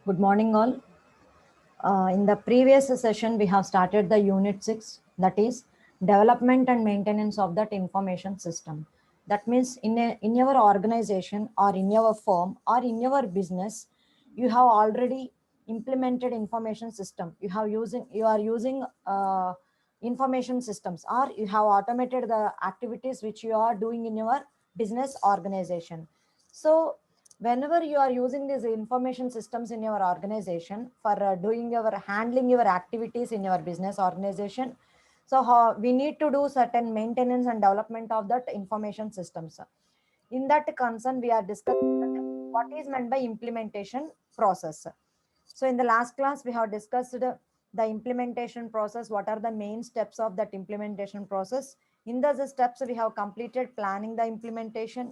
Good morning, all. In the previous session, we have started the Unit 6, that is development and maintenance of that information system. That means in your organization or in your firm or in your business, you have already implemented information system. You are using information systems, or you have automated the activities which you are doing in your business organization. So whenever you are using these information systems in your organization for doing your handling your activities in your business organization, so we need to do certain maintenance and development of that information systems. In that concern, we are discussing that what is meant by implementation process. So in the last class, we have discussed the implementation process. What are the main steps of that implementation process? In the steps, we have completed planning the implementation.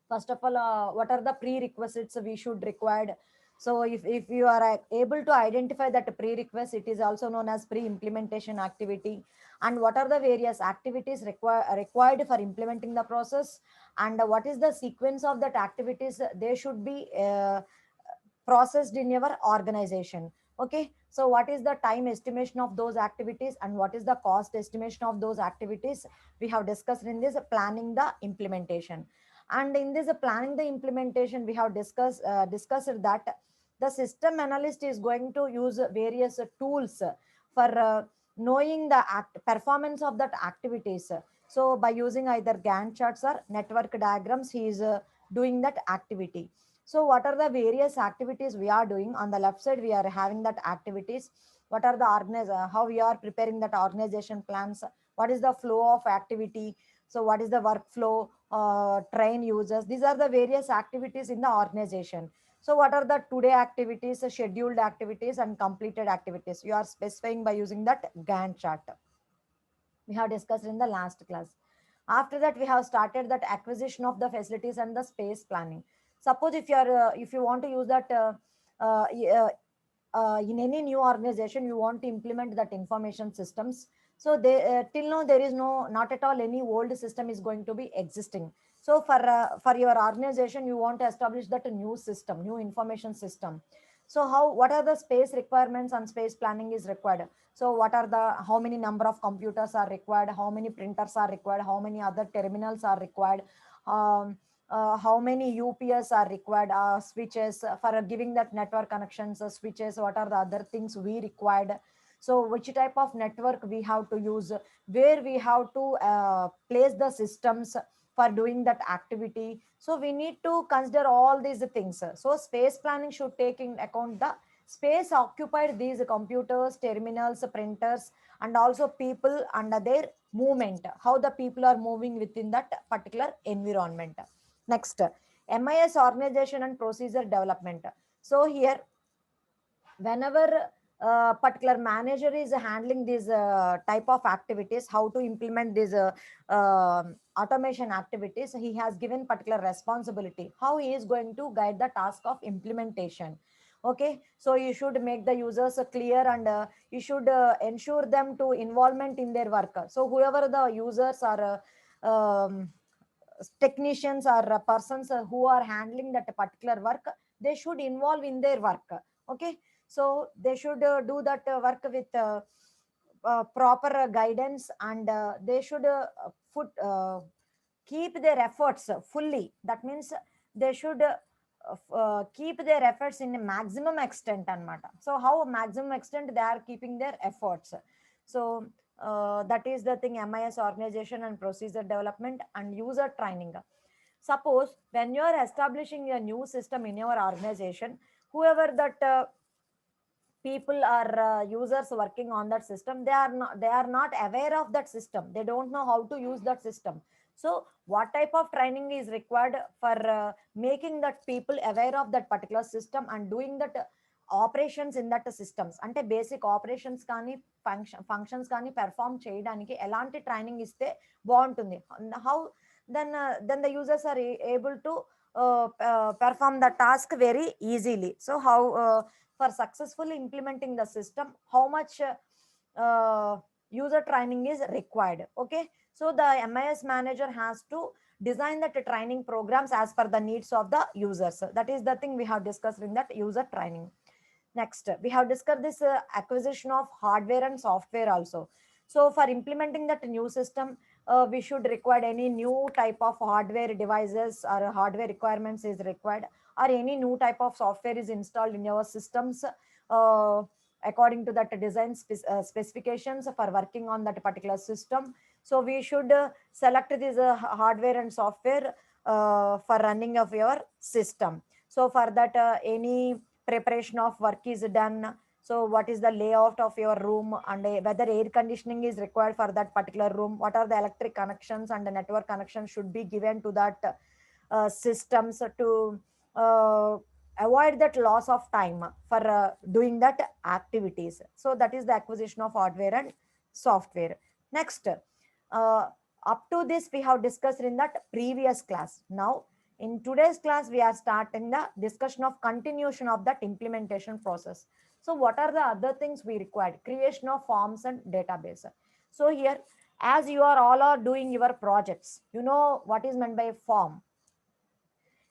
First of all, what are the prerequisites we should required? So if you are able to identify that prerequisite, it is also known as pre-implementation activity. And what are the various activities required for implementing the process, and what is the sequence of that activities they should be processed in your organization. Okay, so what is the time estimation of those activities and what is the cost estimation of those activities, we have discussed in this planning the implementation. And in this planning the implementation, we have discussed that the system analyst is going to use various tools for knowing the performance of that activities. So by using either Gantt charts or network diagrams, he is doing that activity. So what are the various activities we are doing? On the left side, we are having that activities. What are the how we are preparing that organization plans? What is the flow of activity? So what is the workflow? Train users. These are the various activities in the organization. So what are the today activities, scheduled activities, and completed activities? You are specifying by using that Gantt chart. We have discussed in the last class. After that, we have started that acquisition of the facilities and the space planning. Suppose if you want to use that uh, uh, in any new organization, you want to implement that information systems. So they till now there is not at all any old system is going to be existing. So for your organization, you want to establish that new system, new information system. So what are the space requirements and space planning is required? So what are the how many number of computers are required, how many printers are required, how many other terminals are required, um, how many UPS are required, switches for giving that network connections, switches, what are the other things we required. So which type of network we have to use, where we have to place the systems for doing that activity. So we need to consider all these things. So space planning should take in account the space occupied these computers, terminals, printers, and also people under their movement, how the people are moving within that particular environment. Next, MIS organization and procedure development. So here, whenever particular manager is handling these type of activities, how to implement these automation activities, he has given particular responsibility how he is going to guide the task of implementation. Okay, so you should make the users clear, and you should ensure them to involvement in their work. So whoever the users are technicians or persons who are handling that particular work, they should involve in their work. Okay, so they should do that work with proper guidance, and they should put keep their efforts fully. That means they should keep their efforts in a maximum extent anamata. So how maximum extent they are keeping their efforts? So that is the thing, MIS organization and procedure development and user training. Suppose when you are establishing a new system in your organization, whoever that people or users working on that system, they are not aware of that system, they don't know how to use that system. So what type of training is required for making that people aware of that particular system and doing that operations in that systems, అంటే basic operations కానీ functions కానీ perform చేయడానికి ఎలాంటి training ఇస్తే బాగుంటుంది, how then the users are able to perform the task very easily. So how for successfully implementing the system, how much user training is required? Okay, so the MIS manager has to design that training programs as per the needs of the users. That is the thing we have discussed in that user training. Next, we have discussed this acquisition of hardware and software also. So for implementing that new system, we should require any new type of hardware devices or hardware requirements is required, or any new type of software is installed in your systems according to that design specifications for working on that particular system. So we should select this hardware and software for running of your system. So for that, any preparation of work is done. So what is the layout of your room, and whether air conditioning is required for that particular room, what are the electric connections and the network connections should be given to that systems to uh, avoid that loss of time for doing that activities. So that is the acquisition of hardware and software. Next, up to this we have discussed in that previous class. Now in today's class we are starting the discussion of continuation of that implementation process. So what are the other things we required? Creation of forms and database. So here, as you are all are doing your projects, you know what is meant by form.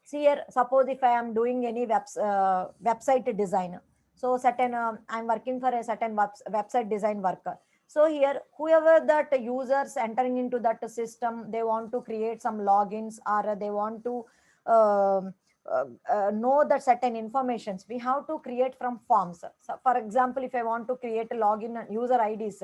See here, suppose if I am doing any website design, so certain I'm working for a certain website design worker. So here, whoever that users entering into that system, they want to create some logins, or they want to um, know that certain informations, we have to create from forms. So for example, if I want to create a login user IDs,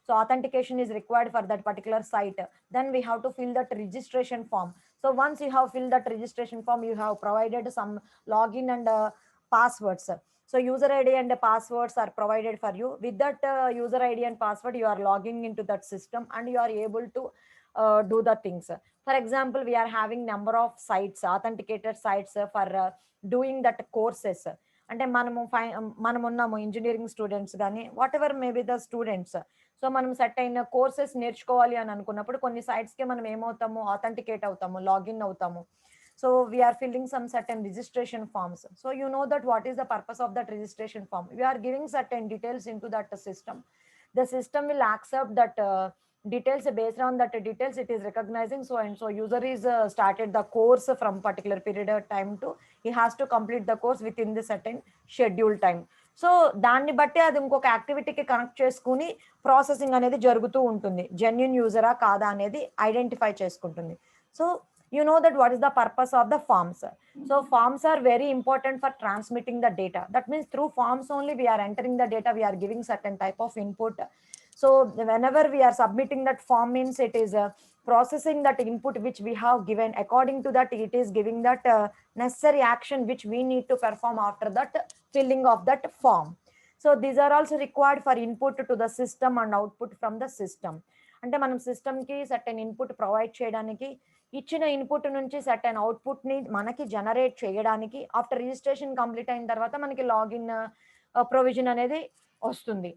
so authentication is required for that particular site, then we have to fill that registration form. So once you have filled that registration form, you have provided some login and passwords. So user ID and passwords are provided for you. With that user ID and password, you are logging into that system and you are able to do the things. For example, we are having number of sites, authenticated sites for doing that courses. అంటే మనం ఉన్నాము engineering students కానీ whatever maybe the students. So మనం set అయిన courses నేర్చుకోవాలి అని అనుకున్నప్పుడు కొన్ని సైట్స్కి మనం ఏమవుతాము, ఆథెంటికేట్ అవుతాము, లాగిన్ అవుతాము. So we're filling some certain registration forms. So you know that what is the purpose of that registration form. We're giving certain details into that system. The system will accept that details. Based on that details it is recognizing, so and so user is started the course from particular period of time to he has to complete the course within the certain scheduled time. So దాన్ని బట్టి అది ఇంకొక యాక్టివిటీకి connect చేసుకుని processing అనేది జరుగుతూ ఉంటుంది. Genuine యూజరా కాదా అనేది ఐడెంటిఫై చేసుకుంటుంది. So you know that what is the purpose of the forms. So forms are very important for transmitting the data. That means through forms only we are entering the data, we are giving certain type of input. So whenever we are submitting that form means it is processing that input which we have given. According to that it is giving that necessary action which we need to perform after that filling of that form. So these are also required for input to the system and output from the system. అంటే మనం సిస్టమ్కి certain input provide చేయడానికి, ఇచ్చిన input నుంచి certain అవుట్పుట్ని మనకి generate చేయడానికి, after registration complete అయిన తర్వాత మనకి లాగిన్ ప్రొవిజన్ అనేది వస్తుంది.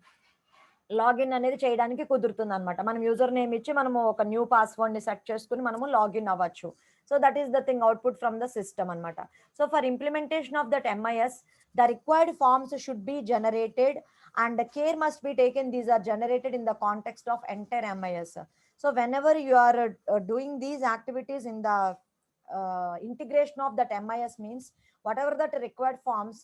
లాగిన్ అనేది చేయడానికి కుదురుతుంది అనమాట. మనం యూజర్ నేమ్ ఇచ్చి మనము ఒక న్యూ పాస్వర్డ్ని సెట్ చేసుకుని మనము లాగిన్ అవ్వచ్చు. So that is the thing, output from the system అనమాట. So for implementation of that MIS, the required forms should be generated and care must be taken. These are generated in the context of entire MIS. So whenever you are doing these activities in the integration of that MIS means whatever that required forms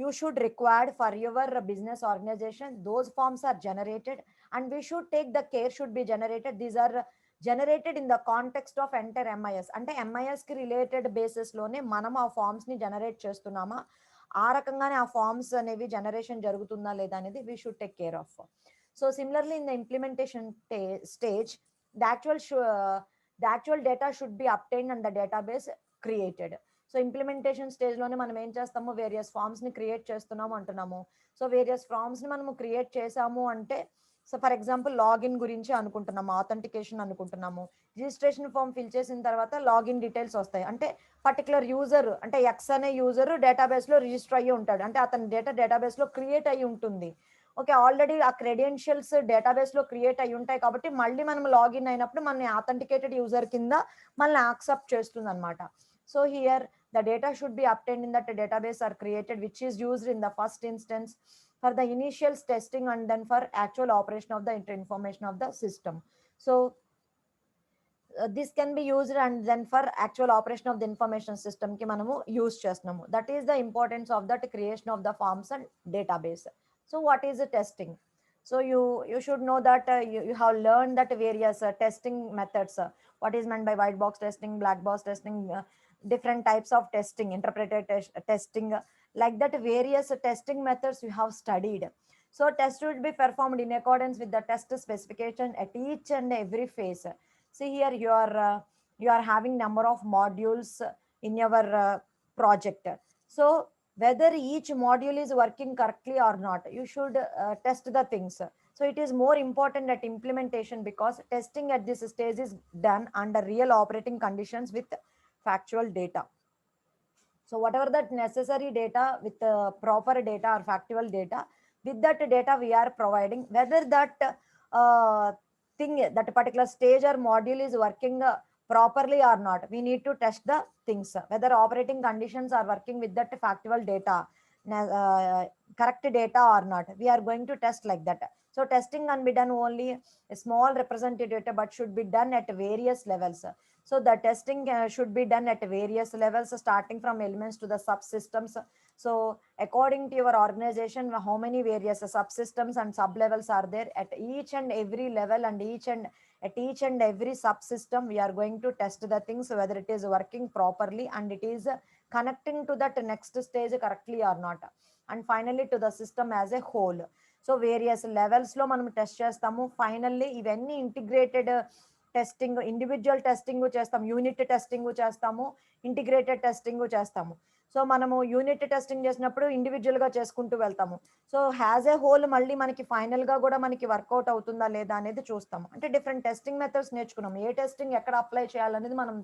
you should require for your business organization, those forms are generated and we should take the care should be generated. These are generated in the context of entire MIS. అంటే MIS కి related basis లోనే మనం ఆ forms ని generate చేస్తున్నామా, ఆ రకంగానే ఆ ఫార్మ్స్ అనేవి జనరేషన్ జరుగుతుందా లేదా అనేది we should take care of. So similarly in the implementation stage the actual data should be obtained and the database created. So implementation స్టేజ్లోనే మనం ఏం చేస్తాము, వేరియస్ ఫార్మ్స్ని క్రియేట్ చేస్తున్నాము అంటున్నాము. సో వేరియస్ ఫార్మ్స్ని మనము క్రియేట్ చేసాము అంటే, సో ఫర్ ఎగ్జాంపుల్ లాగిన్ గురించి అనుకుంటున్నాము, ఆథెంటికేషన్ అనుకుంటున్నాము. రిజిస్ట్రేషన్ ఫామ్ ఫిల్ చేసిన తర్వాత లాగిన్ డీటెయిల్స్ వస్తాయి. అంటే పర్టికులర్ యూజర్ అంటే ఎక్స్ అనే యూజర్ డేటాబేస్లో రిజిస్టర్ అయ్యి ఉంటాడు, అంటే అతని డేటాబేస్లో క్రియేట్ అయ్యి ఉంటుంది. ఓకే, ఆల్రెడీ ఆ క్రెడెన్షియల్స్ డేటాబేస్లో క్రియేట్ అయ్యి ఉంటాయి కాబట్టి మళ్ళీ మనం లాగిన్ అయినప్పుడు మన ఆథెంటికేటెడ్ యూజర్ కింద మనల్ని యాక్సెప్ట్ చేస్తుంది అనమాట. So here the data should be obtained in that database are created, which is used in the first instance for the initial testing and then for actual operation of the information of the system. So this can be used and then for actual operation of the information system ki manamu use చేస్తున్నాము. That is the importance of that creation of the forms and database. So what is the testing? So you should know that you have learned that various testing methods. What is meant by white box testing, black box testing, different types of testing, interpreted testing, like that various testing methods you have studied. So test should be performed in accordance with the test specification at each and every phase. See here you are having number of modules in your project. So whether each module is working correctly or not, you should test the things. So it is more important at implementation because testing at this stage is done under real operating conditions with factual data. So whatever that necessary data with proper data or factual data, with that data we are providing whether that uh, thing, that particular stage or module is working properly or not. We need to test the things whether operating conditions are working with that factual data, uh, correct data or not. We are going to test like that. So testing can be done only a small representative data but should be done at various levels. So the testing should be done at various levels, starting from elements to the subsystems. So according to your organization, how many various subsystems and sublevels are there at each and every level, and at each and every subsystem, we are going to test the things whether it is working properly and it is connecting to that next stage correctly or not. And finally to the system as a whole. So various levels lo manam test chestamu. Finally ivanni integrated testing, individual testing చేస్తాం, unit testing చేస్తాము, integrated testing చేస్తాము. So మనము unit testing చేసినప్పుడు ఇండివిజువల్గా చేసుకుంటూ వెళ్తాము. So has a whole మళ్ళీ మనకి ఫైనల్గా కూడా మనకి వర్కౌట్ అవుతుందా లేదా అనేది చూస్తాము. అంటే డిఫరెంట్ టెస్టింగ్ మెథడ్స్ నేర్చుకున్నాం. ఏ టెస్టింగ్ ఎక్కడ అప్లై చేయాలనేది మనం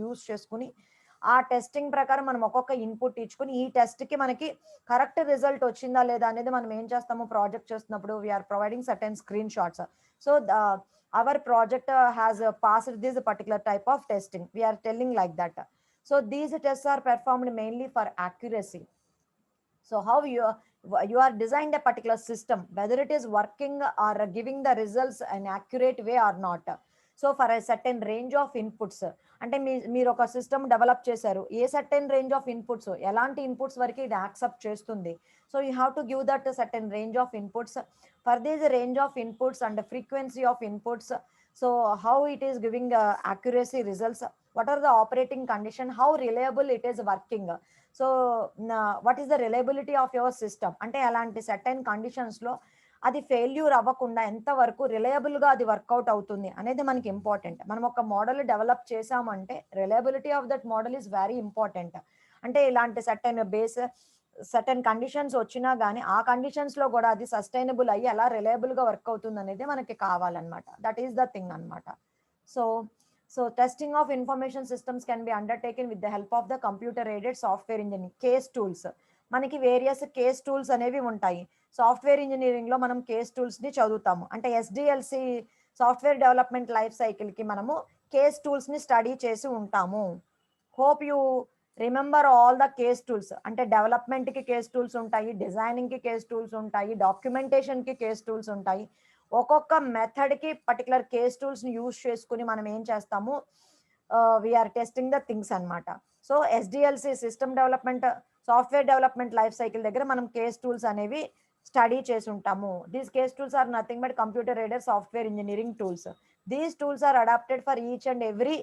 యూస్ చేసుకుని ఆ టెస్టింగ్ ప్రకారం మనం ఒక్కొక్క ఇన్పుట్ ఇచ్చుకుని ఈ టెస్ట్కి మనకి కరెక్ట్ రిజల్ట్ వచ్చిందా లేదా అనేది మనం ఏం చేస్తాము, ప్రాజెక్ట్ చేస్తున్నప్పుడు we're providing certain screenshots. So our project has passed this particular type of testing. We are telling like that. So these tests are performed mainly for accuracy. So how you are designed a particular system, whether it is working or giving the results in accurate way or not. So for a certain range of inputs, అంటే మీరు ఒక system develop చేశారు, a certain range of inputs, ఎలాంటి inputs వరకు ఇది accept చేస్తుంది. So you have to give that certain range of inputs. For this range of inputs and frequency of inputs, so how it is giving accuracy results, what are the operating condition, how reliable it is working. So what is the reliability of your system, అంటే అలాంటి certain కండిషన్స్లో అది failure అవ్వకుండా ఎంతవరకు రిలయబుల్గా అది work out అవుతుంది అనేది మనకి ఇంపార్టెంట్. మనం ఒక మోడల్ డెవలప్ చేసామంటే reliability of that model is very important. అంటే ఇలాంటి సర్టెన్ కండిషన్స్ వచ్చినా కానీ ఆ కండిషన్స్లో కూడా అది సస్టైనబుల్ అయ్యి ఎలా రిలయబుల్గా వర్క్ అవుతుంది అనేది మనకి కావాలన్నమాట. దట్ ఈస్ ద థింగ్ అనమాట. So testing of information systems can be undertaken with the help of the computer aided software engineering case tools. మనకి వేరియస్ కేస్ టూల్స్ అనేవి ఉంటాయి. సాఫ్ట్వేర్ ఇంజనీరింగ్లో మనం కేస్ టూల్స్ని చదువుతాము. అంటే SDLC సాఫ్ట్వేర్ డెవలప్మెంట్ లైఫ్ సైకిల్కి మనము కేస్ టూల్స్ని స్టడీ చేసి ఉంటాము. Hope you remember all the case tools. అంటే డెవలప్మెంట్కి కేస్ టూల్స్ ఉంటాయి, డిజైనింగ్కి కేస్ టూల్స్ ఉంటాయి, డాక్యుమెంటేషన్కి కేస్ టూల్స్ ఉంటాయి. ఒక్కొక్క మెథడ్కి పర్టికులర్ కేస్ టూల్స్ని యూజ్ చేసుకుని మనం ఏం చేస్తాము, వీఆర్ టెస్టింగ్ ద థింగ్స్ అనమాట. So SDLC system development software development life cycle దగ్గర మనం కేస్ టూల్స్ అనేవి స్టడీ చేసి ఉంటాము. These case tools are nothing but computer aided software engineering tools. These tools are adapted for each and every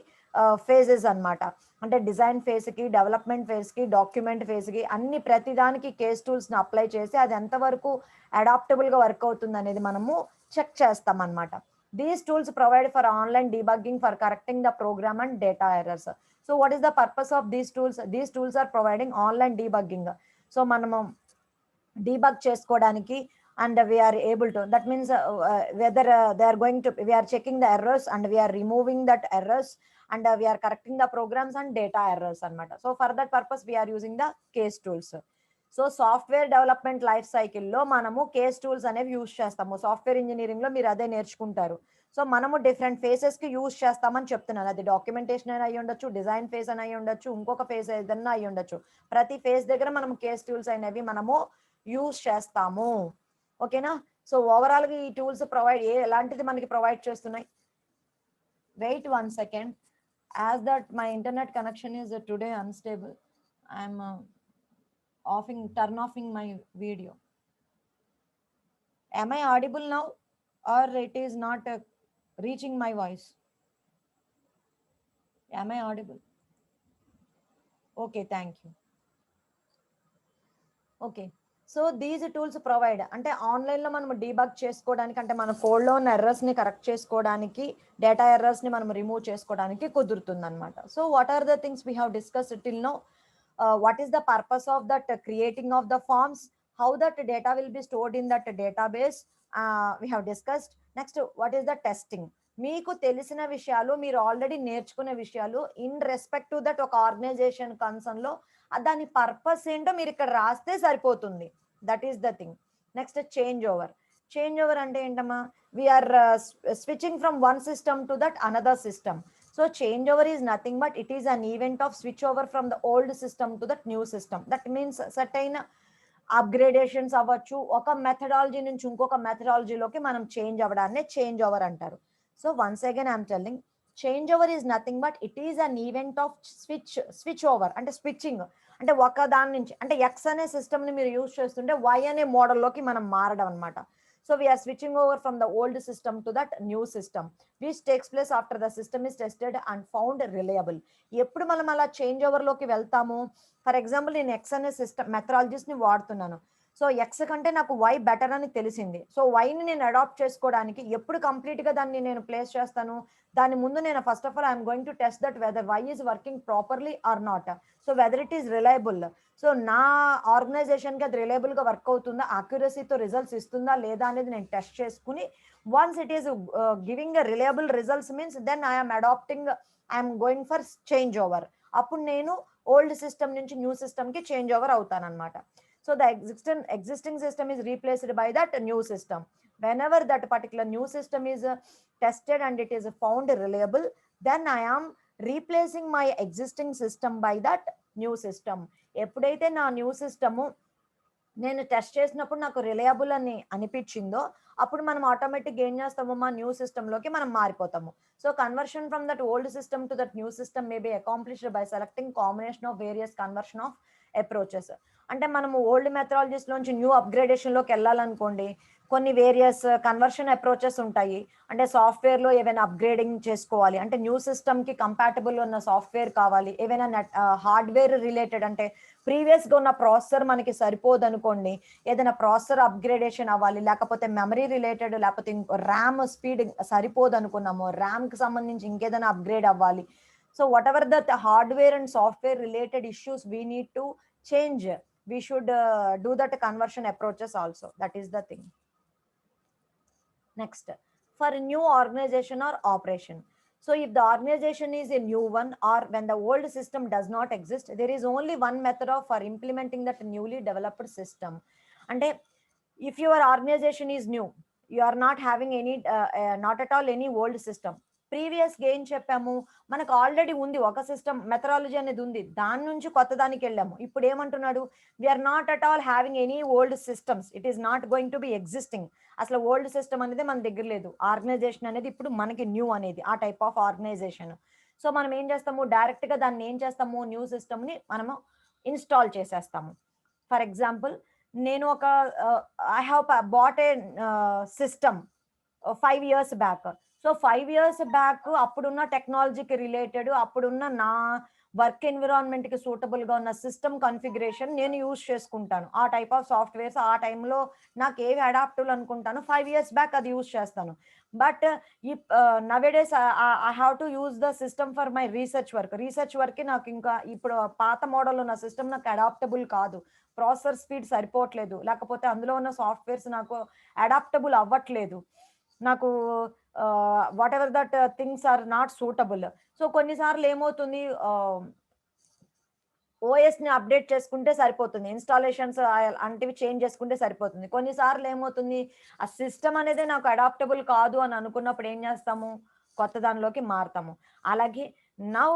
phases అనమాట. అంటే design ఫేజ్కి, development ఫేజ్కి, document ఫేజ్కి అన్ని ప్రతిదానికి కేస్ టూల్స్ని అప్లై చేసి అది ఎంతవరకు అడాప్టబుల్గా వర్క్ అవుతుంది అనేది మనము చెక్ చేస్తాం అనమాట. These tools provide for online debugging for correcting the program and data errors. So what is the purpose of these tools? These tools are providing online debugging. So మనము debug చేసుకోవడానికి and we are able to, that means whether they are going to, we are checking the errors and we are removing that errors and we are correcting the programs and data errors అన్నమాట. So for that purpose we are using the case tools. So software development life సైకిల్లో మనము case tools అనేవి use చేస్తాము. Software ఇంజనీరింగ్లో మీరు అదే నేర్చుకుంటారు. So మనము డిఫరెంట్ ఫేసెస్కి యూజ్ చేస్తామని చెప్తున్నాను. అది డాక్యుమెంటేషన్ అయినా అయ్యి ఉండొచ్చు, డిజైన్ ఫేజ్ అని అయ్యి ఉండొచ్చు, ఇంకొక ఫేజ్ ఏదన్నా అయ్యి ఉండొచ్చు. ప్రతి ఫేజ్ దగ్గర మనం కేస్ టూల్స్ అనేవి మనము యూజ్ చేస్తాము. ఓకేనా? సో ఓవరాల్గా ఈ టూల్స్ ఎలాంటిది మనకి ప్రొవైడ్ చేస్తున్నాయి? Wait 1 second. as that my internet connection is today unstable, I'm turn offing my video. Am I audible now, or it is not reaching my voice? Am I audible? Okay, thank you. Okay. So these tools provide అంటే ఆన్‌లైన్‌లో మనం debug చేసుకోవడానికి, అంటే మన కోడ్‌లో ఉన్న ఎర్రర్స్‌ని correct చేసుకోవడానికి, data ఎర్రర్స్‌ని మనం రిమూవ్ చేసుకోవడానికి కుదురుతుందన్నమాట. So what are the things we have discussed till now? What is the purpose of that creating of the forms, how that data will be stored in that database, we have discussed. Next what is the testing. మీకు తెలిసిన విషయాలు, మీరు already నేర్చుకునే విషయాలు in respect to that ఒక organization కన్సర్న్‌లో దాని purpose ఏంటో మీరు ఇక్కడ రాస్తే సరిపోతుంది. That is the thing. Next change over. Change over అంటే ఏంటమ్మా? We're switching from one system to that another system. So change over is nothing but it is an event of switch over from the old system to that new system. That means certain upgradations అవ్వచ్చు, ఒక methodology నుంచి ఇంకొక మెథడాలజీలోకి మనం change అవ్వడాన్ని change over అంటారు. So once again I'm telling, change over is nothing but it is an event of switch over. అంటే switching అంటే ఒక దాని నుంచి, అంటే ఎక్స్ అనే సిస్టమ్ ని మీరు యూజ్ చేస్తుంటే వై అనే మోడల్లోకి మనం మారడం అనమాట. So we're switching over from the old system to that new system which takes place after the system is tested and found reliable. ఎప్పుడు మనం అలా చేంజ్ ఓవర్ లోకి వెళ్తాము? ఫర్ ఎగ్జాంపుల్ నేను ఎక్స్ అనే సిస్టమ్ మెథడాలజీస్ ని వాడుతున్నాను. సో ఎక్స్ కంటే నాకు వై బెటర్ అని తెలిసింది. సో వైని నేను అడాప్ట్ చేసుకోవడానికి ఎప్పుడు కంప్లీట్ గా దాన్ని నేను ప్లేస్ చేస్తాను? దాని ముందు నేను first of all I'm going to test that whether Y is working properly or not. So whether it is reliable. So నా ఆర్గనైజేషన్ కి అది రిలయబుల్ గా వర్క్ అవుతుందా, అక్యురసీతో రిజల్ట్స్ ఇస్తుందా లేదా అనేది నేను టెస్ట్ చేసుకుని, once it is giving reliable results means then I'm adapting, I'm going for change over. అప్పుడు నేను ఓల్డ్ సిస్టమ్ నుంచి న్యూ సిస్టమ్ కి చేంజ్ ఓవర్ అవుతాను అనమాట. So the existing system is replaced by that new system. Whenever that particular new system is tested and it is found reliable, then I am replacing my existing system by that new system. ఎప్పుడైతే నా new system నేను test చేసినప్పుడు నాకు reliable అని అనిపించిందో అప్పుడు మనం ఆటోమేటిక్గా ఏం చేస్తాము, మా న్యూ సిస్టంలోకి మనం మారిపోతాము. So conversion from that old system to that new system may be accomplished by selecting combination of various conversion of approaches. అంటే మనము ఓల్డ్ మెథడాలజీస్ లోంచి న్యూ అప్గ్రేడేషన్ లోకి వెళ్ళాలనుకోండి, కొన్ని వేరియస్ కన్వర్షన్ అప్రోచెస్ ఉంటాయి. అంటే సాఫ్ట్వేర్ లో ఏవైనా అప్గ్రేడింగ్ చేసుకోవాలి అంటే న్యూ సిస్టమ్ కి కంపాటబుల్ ఉన్న సాఫ్ట్వేర్ కావాలి. ఏవైనా హార్డ్వేర్ రిలేటెడ్ అంటే ప్రీవియస్ గా ఉన్న ప్రాసెసర్ మనకి సరిపోదు అనుకోండి, ఏదైనా ప్రాసెసర్ అప్గ్రేడేషన్ అవ్వాలి, లేకపోతే మెమరీ రిలేటెడ్, లేకపోతే ఇంకో ర్యామ్ స్పీడ్ సరిపోదు అనుకున్నాము, ర్యామ్ కి సంబంధించి ఇంకేదైనా అప్గ్రేడ్ అవ్వాలి. So what ever the hardware and software related issues we need to change, we should do that conversion approaches also. That is the thing. Next, for a new organization or operation. So if the organization is a new one or when the old system does not exist, there is only one method of for implementing that newly developed system. And if your organization is new, you are not having any not at all any old system. Previous గా ఏం చెప్పాము, మనకు already ఉంది ఒక system methodology అనేది ఉంది, దాని నుంచి కొత్త దానికి వెళ్ళాము. ఇప్పుడు ఏమంటున్నాడు, we're not at all having any old systems, it is not going to be existing. అసలు ఓల్డ్ సిస్టమ్ అనేది మన దగ్గర లేదు, ఆర్గనైజేషన్ అనేది ఇప్పుడు మనకి న్యూ అనేది ఆ టైప్ ఆఫ్ ఆర్గనైజేషన్. సో మనం ఏం చేస్తాము, డైరెక్ట్ గా దాన్ని ఏం చేస్తాము, న్యూ సిస్టమ్ ని మనము ఇన్స్టాల్ చేసేస్తాము. ఫర్ ఎగ్జాంపుల్ నేను ఒక I have bought a system 5 years back. So 5 years back అప్పుడున్న టెక్నాలజీకి రిలేటెడ్, అప్పుడున్న నా వర్క్ ఎన్విరాన్మెంట్ కి సూటబుల్ గా ఉన్న సిస్టమ్ కన్ఫిగరేషన్ నేను యూజ్ చేసుకుంటాను. ఆ టైప్ ఆఫ్ సాఫ్ట్వేర్స్ ఆ టైంలో నాకు ఏవి అడాప్టబుల్ అనుకుంటాను 5 years బ్యాక్ అది యూజ్ చేస్తాను. But nowadays I have to use the system for my research work కి నాకు ఇంకా ఇప్పుడు పాత మోడల్ ఉన్న సిస్టమ్ నాకు అడాప్టబుల్ కాదు, ప్రాసెసర్ స్పీడ్ సరిపోవట్లేదు, లేకపోతే అందులో ఉన్న సాఫ్ట్వేర్స్ నాకు అడాప్టబుల్ అవ్వట్లేదు, నాకు whatever that things are not suitable. So కొన్నిసార్లు ఏమవుతుంది, ఓఎస్ ని అప్డేట్ చేసుకుంటే సరిపోతుంది, ఇన్స్టాలేషన్స్ అంటివి చేంజ్ చేసుకుంటే సరిపోతుంది. కొన్నిసార్లు ఏమవుతుంది, ఆ సిస్టమ్ అనేది నాకు అడాప్టబుల్ కాదు అని అనుకున్నప్పుడు ఏం చేస్తాము, కొత్త దానిలోకి మారుతాము. అలాగే now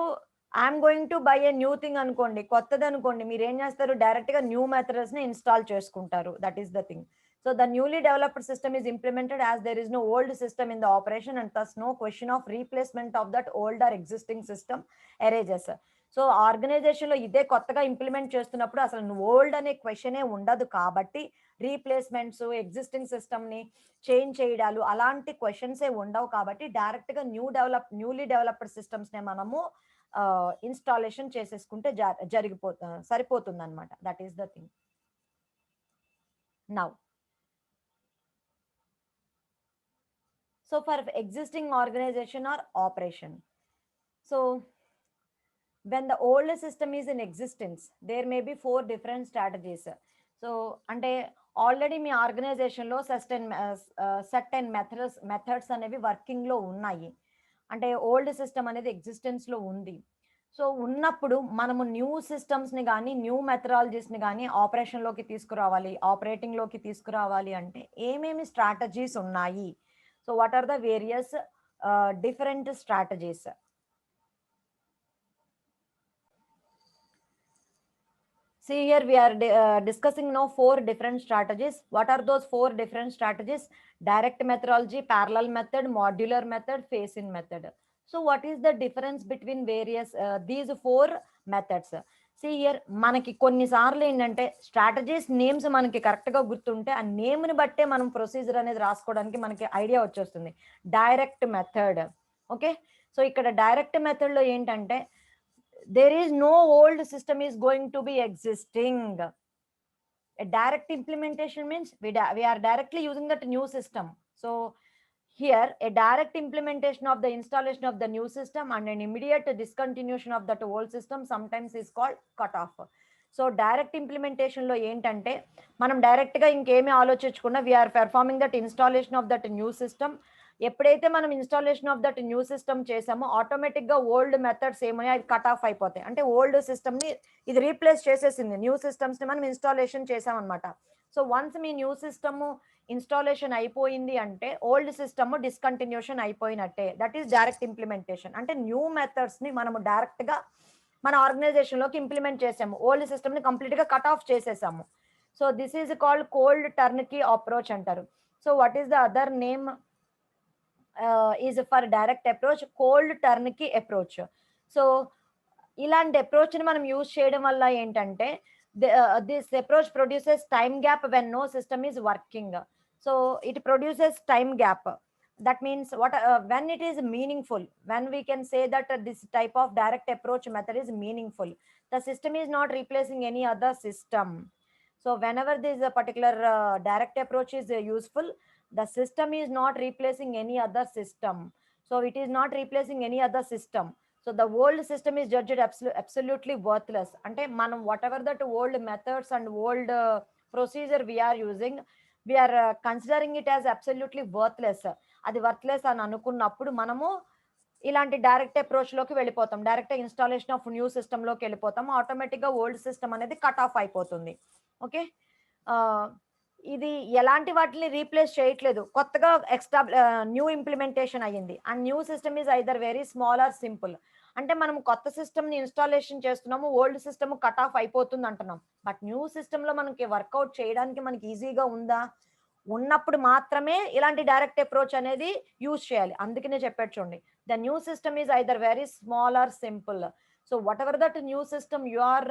I'm going to buy a new thing అనుకోండి, కొత్తది అనుకోండి, మీరు ఏం చేస్తారు, డైరెక్ట్ గా న్యూ మెథడ్స్ ని ఇన్స్టాల్ చేసుకుంటారు. That is the thing. So the newly developed system is implemented as there is no old system in the operation, and thus no question of replacement of that old or existing system arises. So ఆర్గనైజేషన్లో ఇదే కొత్తగా implement చేస్తున్నప్పుడు అసలు old అనే క్వశ్చనే ఉండదు కాబట్టి replacements, existing సిస్టమ్ని చేంజ్ చేయడాలు అలాంటి క్వశ్చన్సే ఉండవు కాబట్టి డైరెక్ట్గా న్యూలీ డెవలప్డ్ సిస్టమ్స్నే మనము ఇన్స్టాలేషన్ చేసేసుకుంటే సరిపోతుంది అనమాట. That is the thing. Now so for existing organization or operation, so when the old system is in existence, there may be 4 different strategies. So అంటే ఆల్రెడీ మీ ఆర్గనైజేషన్లో సర్టెన్ మెథడ్స్ అనేవి వర్కింగ్లో ఉన్నాయి. అంటే old system అనేది ఎగ్జిస్టెన్స్లో ఉంది. సో ఉన్నప్పుడు మనము new సిస్టమ్స్ని కానీ న్యూ మెథడాలజీస్ని కానీ ఆపరేషన్లోకి ఆపరేటింగ్లోకి తీసుకురావాలి అంటే ఏమేమి స్ట్రాటజీస్ ఉన్నాయి? So what are the various different strategies? See here we are discussing now 4 different strategies. What are those 4 different strategies? Direct methodology, parallel method, modular method, phase-in method. So what is the difference between various these 4 methods? See here మనకి కొన్నిసార్లు ఏంటంటే strategies names మనకి కరెక్ట్గా గుర్తుంటే ఆ నేమ్ని బట్టే మనం procedure అనేది రాసుకోవడానికి మనకి ఐడియా వచ్చేస్తుంది. Direct method. ఓకే, సో ఇక్కడ డైరెక్ట్ మెథడ్లో ఏంటంటే there is no old system is going to be existing. A direct implementation means we are directly using that new system. So here a direct implementation of the installation of the new system and an immediate discontinuation of that old system sometimes is called cut off. So direct ఇంప్లిమెంటేషన్లో ఏంటంటే మనం డైరెక్ట్గా ఇంకేమీ ఆలోచించకుండా we are performing that installation of that new system. ఎప్పుడైతే మనం installation of that new system చేసామో ఆటోమేటిక్గా ఓల్డ్ మెథడ్స్ ఏమో అవి కట్ ఆఫ్ అయిపోతాయి. అంటే ఓల్డ్ సిస్టమ్ని ఇది రీప్లేస్ చేసేసింది, న్యూ సిస్టమ్స్ని మనం ఇన్స్టాలేషన్ చేసామన్నమాట. సో వన్స్ మీ న్యూ సిస్టమ్ ఇన్స్టాలేషన్ అయిపోయింది అంటే ఓల్డ్ సిస్టమ్ డిస్కంటిన్యూషన్ అయిపోయినట్టే. That is direct implementation. అంటే న్యూ మెథడ్స్ని మనము డైరెక్ట్గా మన ఆర్గనైజేషన్లోకి ఇంప్లిమెంట్ చేసాము, ఓల్డ్ సిస్టమ్ని కంప్లీట్గా కట్ ఆఫ్ చేసేసాము. So this is called cold turnkey approach అంటారు. So what is the other name is for direct approach? Cold turnkey approach. So ఇలాంటి అప్రోచ్ని మనం యూజ్ చేయడం వల్ల ఏంటంటే this approach produces time gap when no system is working. So it produces time gap. That means when it is meaningful, when we can say that this type of direct approach method is meaningful, the system is not replacing any other system. So whenever this particular direct approach is useful, the system is not replacing any other system. So it is not replacing any other system. So the old system is judged absolutely worthless. Ante manam whatever that old methods and old procedure we are using, we are considering it as absolutely worthless. అది worthless అని అనుకున్నప్పుడు మనము ఇలాంటి direct అప్రోచ్లోకి వెళ్ళిపోతాం, direct installation of new సిస్టంలోకి వెళ్ళిపోతాం. ఆటోమేటిక్గా ఓల్డ్ సిస్టమ్ అనేది కట్ ఆఫ్ అయిపోతుంది. ఓకే, ఇది ఎలాంటి వాటిని రీప్లేస్ చేయట్లేదు, కొత్తగా న్యూ ఇంప్లిమెంటేషన్ అయ్యింది. And new system is either very small or simple. అంటే మనం కొత్త సిస్టమ్ని ఇన్స్టాలేషన్ చేస్తున్నాము, ఓల్డ్ సిస్టమ్ కట్ ఆఫ్ అయిపోతుంది అంటున్నాం. బట్ న్యూ సిస్టంలో మనకి వర్కౌట్ చేయడానికి మనకి ఈజీగా ఉందా? ఉన్నప్పుడు మాత్రమే ఇలాంటి డైరెక్ట్ అప్రోచ్ అనేది యూజ్ చేయాలి. అందుకనే చెప్పాడు చూడండి, the new system is either very small or simple. So whatever that new system you are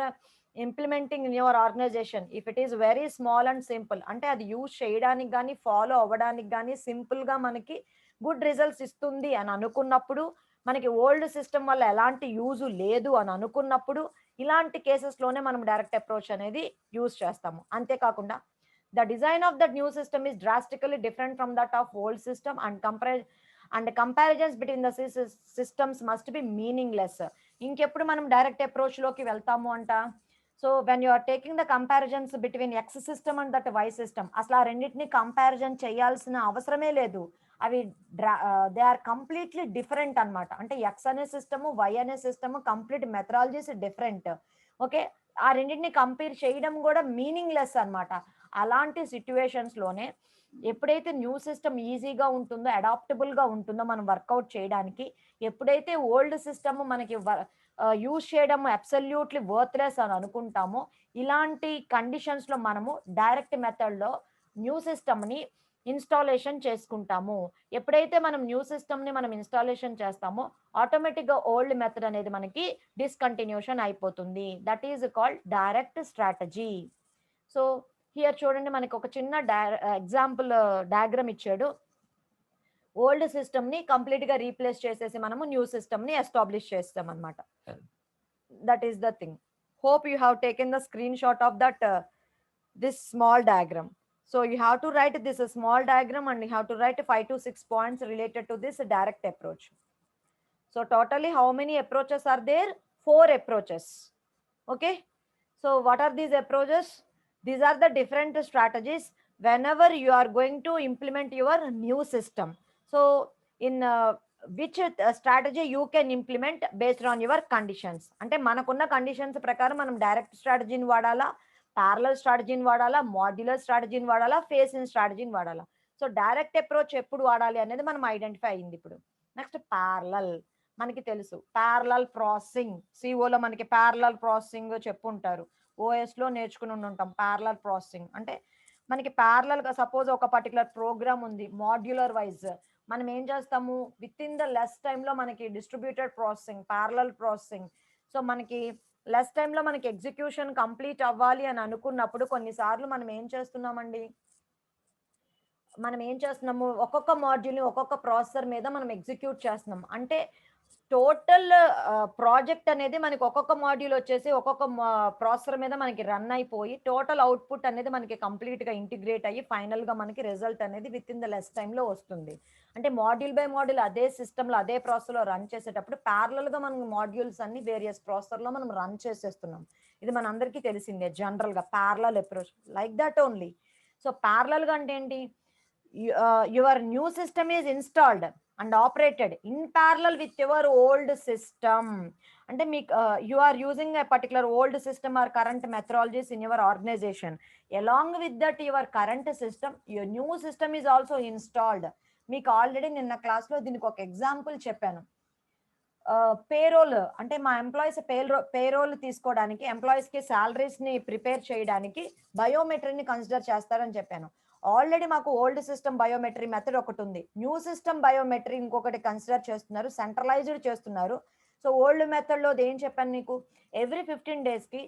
implementing in your organisation, if it is very small and simple, అంటే అది use చేయడానికి కానీ follow అవ్వడానికి కానీ సింపుల్గా మనకి గుడ్ రిజల్ట్స్ ఇస్తుంది అని అనుకున్నప్పుడు, మనకి ఓల్డ్ సిస్టమ్ వల్ల ఎలాంటి యూజ్ లేదు అని అనుకున్నప్పుడు, ఇలాంటి కేసెస్లోనే మనం డైరెక్ట్ అప్రోచ్ అనేది యూజ్ చేస్తాము. అంతేకాకుండా the design of that new system is drastically different from that of old system, and comparisons between the systems must be meaningless. ఇంకెప్పుడు మనం డైరెక్ట్ అప్రోచ్లోకి వెళ్తాము అంట. So when you are taking the comparisons between X system and that Y system, అసలు ఆ రెండింటిని comparison చేయాల్సిన అవసరమే లేదు. అవి దే ఆర్ కంప్లీట్లీ డిఫరెంట్ అనమాట. అంటే ఎక్స్ అనే సిస్టము, వై అనే system complete methodologies different. Okay, ఆ రెండింటిని కంపేర్ చేయడం కూడా మీనింగ్లెస్ అనమాట. అలాంటి సిచ్యువేషన్స్లోనే ఎప్పుడైతే న్యూ సిస్టమ్ ఈజీగా ఉంటుందో, అడాప్టబుల్గా ఉంటుందో మనం వర్కౌట్ చేయడానికి, ఎప్పుడైతే ఓల్డ్ సిస్టమ్ మనకి యూజ్ చేయడం అబ్సల్యూట్లీ వర్త్లెస్ అని అనుకుంటామో, ఇలాంటి కండిషన్స్లో మనము డైరెక్ట్ మెథడ్లో న్యూ సిస్టమ్ని ఇన్స్టాలేషన్ చేసుకుంటాము. ఎప్పుడైతే మనం న్యూ సిస్టమ్ని మనం ఇన్స్టాలేషన్ చేస్తామో ఆటోమేటిక్గా ఓల్డ్ మెథడ్ అనేది మనకి డిస్కంటిన్యూషన్ అయిపోతుంది. That is called direct strategy. So here చూడండి, మనకి ఒక చిన్న ఎగ్జాంపుల్ డయాగ్రామ్ ఇచ్చాడు. ఓల్డ్ సిస్టమ్ని కంప్లీట్గా రీప్లేస్ చేసేసి మనము న్యూ సిస్టమ్ని ఎస్టాబ్లిష్ చేస్తాం అనమాట. That is the thing. Hope you have taken the screen shot of that this small diagram. So you have to write this small diagram and you have to write 5 to 6 points related to this direct approach. So totally how many approaches are there? 4 approaches. Okay. So what are these approaches? These are the different strategies whenever you are going to implement your new system. So in which strategy you can implement based on your conditions. అంటే మనకున్న conditions ప్రకారం మనం direct స్ట్రాటజీని వాడాలా, parallel స్ట్రాటజీని వాడాలా, modular స్ట్రాటజీని వాడాలా, face in స్ట్రాటజీని వాడాలా. So direct approach ఎప్పుడు వాడాలి అనేది మనం ఐడెంటిఫై అయింది. ఇప్పుడు నెక్స్ట్ ప్యారలల్. మనకి తెలుసు ప్యారలల్ ప్రాసెసింగ్, సిఓలో మనకి ప్యారలల్ ప్రాసెసింగ్ చెప్పుంటారు, ఓఎస్లో నేర్చుకుని ఉంటాం. ప్యారలల్ ప్రాసెసింగ్ అంటే మనకి ప్యారలల్గా సపోజ్ ఒక పర్టికులర్ ప్రోగ్రామ్ ఉంది, మాడ్యులర్ వైజ్ మనం ఏం చేస్తాము, విత్ ఇన్ ద లెస్ టైంలో మనకి distributed processing, parallel processing. So మనకి లెస్ టైంలో మనకి ఎగ్జిక్యూషన్ కంప్లీట్ అవ్వాలి అని అనుకున్నప్పుడు కొన్నిసార్లు మనం ఏం చేస్తున్నాము, ఒక్కొక్క మాడ్యూల్ని ఒక్కొక్క ప్రాసెసర్ మీద మనం ఎగ్జిక్యూట్ చేస్తున్నాం. అంటే టోటల్ ప్రాజెక్ట్ అనేది మనకి ఒక్కొక్క మాడ్యూల్ వచ్చేసి ఒక్కొక్క ప్రాసెసర్ మీద మనకి రన్ అయిపోయి టోటల్ అవుట్పుట్ అనేది మనకి కంప్లీట్గా ఇంటిగ్రేట్ అయ్యి ఫైనల్గా మనకి రిజల్ట్ అనేది విత్ ఇన్ ద లెస్ టైంలో వస్తుంది. అంటే మాడ్యూల్ బై మాడ్యూల్ అదే సిస్టంలో అదే ప్రాసెస్లో రన్ చేసేటప్పుడు ప్యారలల్గా మనం మాడ్యూల్స్ అన్ని వేరియస్ ప్రాసెసర్లో మనం రన్ చేసేస్తున్నాం. ఇది మనందరికీ తెలిసిందే జనరల్గా parallel approach like that only. So ప్యారలల్గా అంటే ఏంటి, your new system is installed and operated in parallel with your old system. అంటే మీకు you are using a particular old system or current methodologies in your organization. Along with that your current system, your new system is also installed. మీకు already నిన్న క్లాస్లో దీనికి ఒక example చెప్పాను. Payroll అంటే మా ఎంప్లాయీస్ పేరోల్ తీసుకోవడానికి, ఎంప్లాయీస్కి శాలరీస్ని ప్రిపేర్ చేయడానికి బయోమెట్రీని కన్సిడర్ చేస్తారని చెప్పాను. ఆల్రెడీ మాకు ఓల్డ్ సిస్టమ్ బయోమెట్రీ మెథడ్ ఒకటి ఉంది, న్యూ సిస్టమ్ బయోమెట్రీ ఇంకొకటి కన్సిడర్ చేస్తున్నారు, సెంట్రలైజ్డ్ చేస్తున్నారు. సో ఓల్డ్ మెథడ్లో ఏం చెప్పాను మీకు, ఎవ్రీ 15 daysకి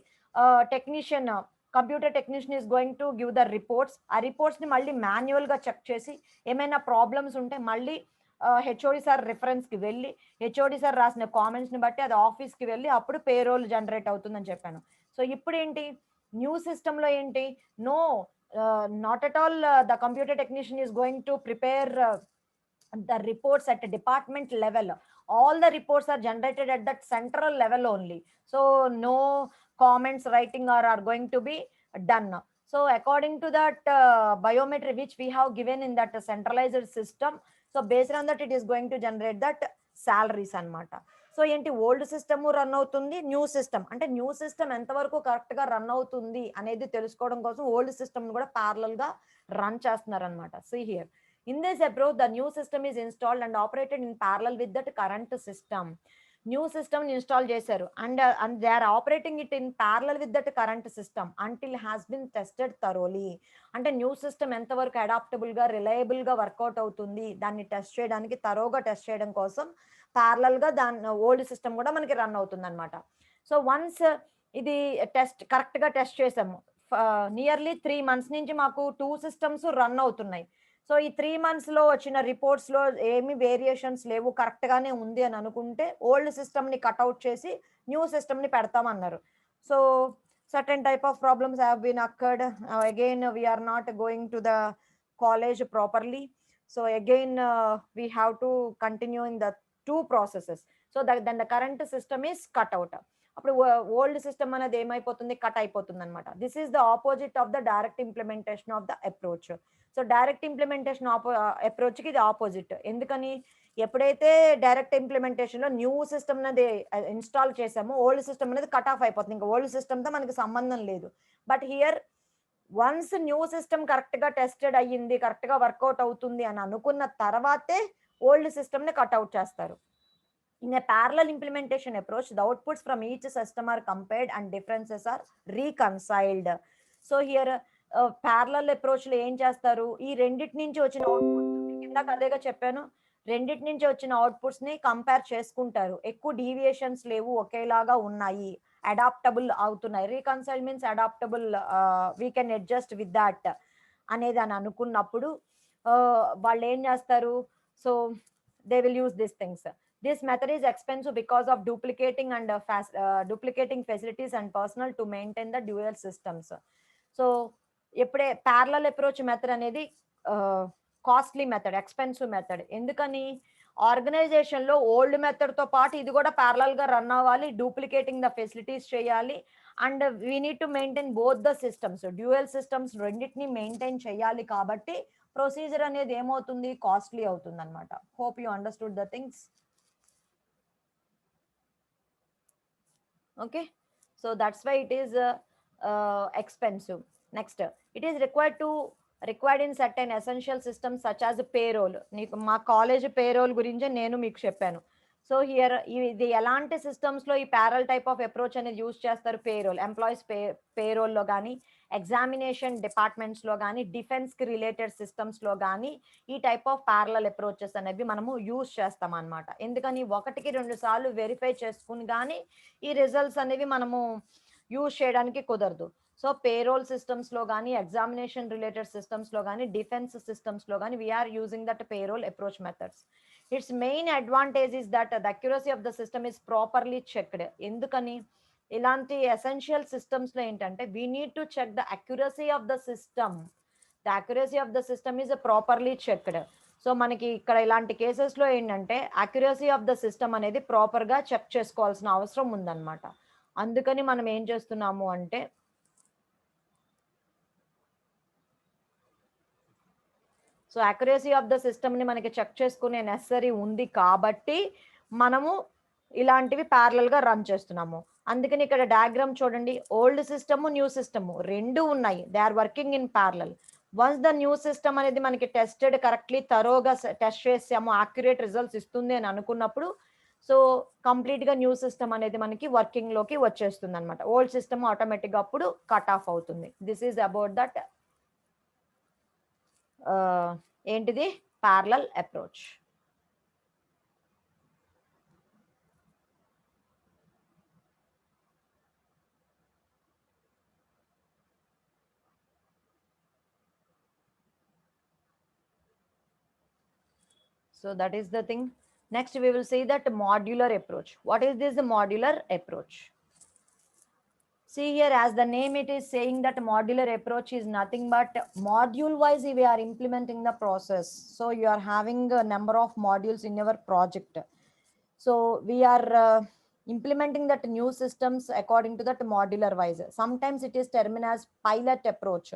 technician, computer technician is going to give the reports. ఆ రిపోర్ట్స్ని మళ్ళీ మాన్యువల్గా చెక్ చేసి ఏమైనా ప్రాబ్లమ్స్ ఉంటే మళ్ళీ హెచ్ఓడి సార్ రిఫరెన్స్కి వెళ్ళి హెచ్ఓడి సార్ రాసిన కామెంట్స్ని బట్టి అది ఆఫీస్కి వెళ్ళి అప్పుడు పేరోల్ జనరేట్ అవుతుందని చెప్పాను. సో ఇప్పుడు ఏంటి, న్యూ సిస్టంలో ఏంటి, no, not at all the computer technician is going to prepare the reports at a department level. All the reports are generated at that central level only. So no comments writing are going to be done. So according to that biometry which we have given in that centralized system, so based on that it is going to generate that salaries anamata. So ఏంటి, old system run అవుతుంది, new system అంటే new system ఎంతవరకు కరెక్ట్గా run అవుతుంది అనేది తెలుసుకోవడం కోసం old system కూడా ప్యారలల్గా రన్ చేస్తున్నారనమాట. See here, in this approach the new system is installed and operated in parallel with that current system. New సిస్టమ్ని ఇన్స్టాల్ చేశారు and they are operating it in parallel with that current system until has been tested thoroughly. అంటే new system ఎంతవరకు అడాప్టబుల్గా రిలయబుల్గా work out అవుతుంది దాన్ని test చేయడానికి, తరోగా test చేయడం కోసం ప్యారలల్గా దాని ఓల్డ్ సిస్టమ్ కూడా మనకి రన్ అవుతుంది అనమాట. సో వన్స్ ఇది కరెక్ట్గా టెస్ట్ చేసాము, నియర్లీ 3 months నుంచి మాకు 2 systems రన్ అవుతున్నాయి. సో ఈ 3 monthsలో వచ్చిన రిపోర్ట్స్లో ఏమి వేరియేషన్స్ లేవు, కరెక్ట్గానే ఉంది అని అనుకుంటే ఓల్డ్ సిస్టమ్ని కట్అవుట్ చేసి న్యూ సిస్టమ్ని పెడతామన్నారు. So certain type of problems have been occurred. Again we are not going to the college properly. So again we have to continue in the 2 processes. So that then the current system is cut out. అప్పుడు old system అనేది ఏమైపోతుంది, cut అయిపోతుంది అనమాట. This is the opposite of the direct implementation of the approach. So direct implementation అప్రోచ్కి ఇది opposite. ఎందుకని, ఎప్పుడైతే direct ఇంప్లిమెంటేషన్లో న్యూ సిస్టమ్ అనేది ఇన్స్టాల్ చేసామో ఓల్డ్ సిస్టమ్ అనేది కట్ ఆఫ్ అయిపోతుంది, ఇంకా ఓల్డ్ సిస్టమ్తో మనకి సంబంధం లేదు. But here once new system కరెక్ట్గా టెస్టెడ్ అయ్యింది, కరెక్ట్గా వర్కౌట్ అవుతుంది అని అనుకున్న తర్వాతే ఓల్డ్ సిస్టమ్ని కట్అవుట్ చేస్తారు. In a parallel implementation approach, the outputs from each system are compared and differences are reconciled. So here parallel అప్రోచ్‌లో ఏం చేస్తారు? ఈ రెండిటి నుంచి వచ్చిన అవుట్‌పుట్స్ ఇందాక అదేగా చెప్పాను. రెండిటి నుంచి వచ్చిన అవుట్‌పుట్స్‌ని కంపేర్ చేసుకుంటారు. ఎక్కువ డీవియేషన్స్ లేవు. ఒకేలాగా ఉన్నాయి. అడాప్టబుల్ అవుతున్నాయి. Reconcile means adaptable we can adjust with that అనేదని అనుకున్నప్పుడు వాళ్ళేం చేస్తారు? So, they will use these things. This method is expensive because of duplicating facilities and personnel to maintain the dual systems. So ఎప్పుడే parallel approach method అనేది costly method, expensive method. ఎందుకని? ఆర్గనైజేషన్‌లో old మెథడ్‌తో పాటు ఇది కూడా ప్యారలల్‌గా రన్ అవ్వాలి. Duplicating the facilities చేయాలి. And we need to maintain both the systems. Dual systems రెండిటిని మెయింటైన్ చేయాలి కాబట్టి ప్రొసీజర్ అనేది ఏమవుతుంది? కాస్ట్లీ అవుతుందన్నమాట. Hope you understood the things. Okay, so that's why it is expensive. Next, it is required in certain essential systems such as payroll. మా college payroll గురించి నేను మీకు చెప్పాను. సో హియర్ ఇది ఎలాంటి సిస్టమ్స్లో ఈ ప్యారల్ టైప్ ఆఫ్ అప్రోచ్ అనేది యూజ్ చేస్తారు? పేరోల్, ఎంప్లాయీస్ పేరోల్లో కానీ, ఎగ్జామినేషన్ డిపార్ట్మెంట్స్లో కానీ, డిఫెన్స్కి రిలేటెడ్ సిస్టమ్స్లో కానీ ఈ టైప్ ఆఫ్ ప్యారలల్ అప్రోచెస్ అనేవి మనము యూజ్ చేస్తాం అనమాట. ఎందుకని? 1-2 సార్లు వెరిఫై చేసుకుని కానీ ఈ రిజల్ట్స్ అనేవి మనము యూజ్ చేయడానికి కుదరదు. సో పేరోల్ సిస్టమ్స్లో కానీ, ఎగ్జామినేషన్ రిలేటెడ్ సిస్టమ్స్లో కానీ, డిఫెన్స్ సిస్టమ్స్లో కానీ we're using that parallel approach methods. Its main advantage is that the accuracy of the system is properly checked. ఎందుకని? ఇలాంటి ఎసెన్షియల్ సిస్టమ్స్లో ఏంటంటే we need to check the accuracy of the system. The accuracy of the system is properly checked. So మనకి ఇక్కడ ఇలాంటి కేసెస్లో ఏంటంటే accuracy of the system అనేది ప్రాపర్గా చెక్ చేసుకోవాల్సిన అవసరం ఉందన్నమాట. అందుకని మనం ఏం చేస్తున్నాము అంటే సో అక్యురసీ ఆఫ్ ద సిస్టమ్ని మనకి చెక్ చేసుకునే నెసరీ ఉంది కాబట్టి మనము ఇలాంటివి ప్యారలల్గా రన్ చేస్తున్నాము. అందుకని ఇక్కడ డయాగ్రామ్ చూడండి. ఓల్డ్ సిస్టమ్, న్యూ సిస్టమ్ రెండు ఉన్నాయి. They are working in parallel. Once the new system అనేది మనకి టెస్టెడ్ కరెక్ట్లీ తరోగా టెస్ట్ చేసాము, యాక్యురేట్ రిజల్ట్స్ ఇస్తుంది అని అనుకున్నప్పుడు సో కంప్లీట్గా న్యూ సిస్టమ్ అనేది మనకి వర్కింగ్లోకి వచ్చేస్తుంది అనమాట. ఓల్డ్ సిస్టమ్ ఆటోమేటిక్గా అప్పుడు కట్ ఆఫ్ అవుతుంది. దిస్ ఈజ్ అబౌట్ దట్ ఏంటిది parallel approach. So that is the thing. Next we will see that modular approach. What is this modular approach? See here, as the name it is saying that modular approach is nothing but module wise we are implementing the process. So you are having a number of modules in your project. So we are implementing that new systems according to that modular wise. Sometimes it is termed as pilot approach.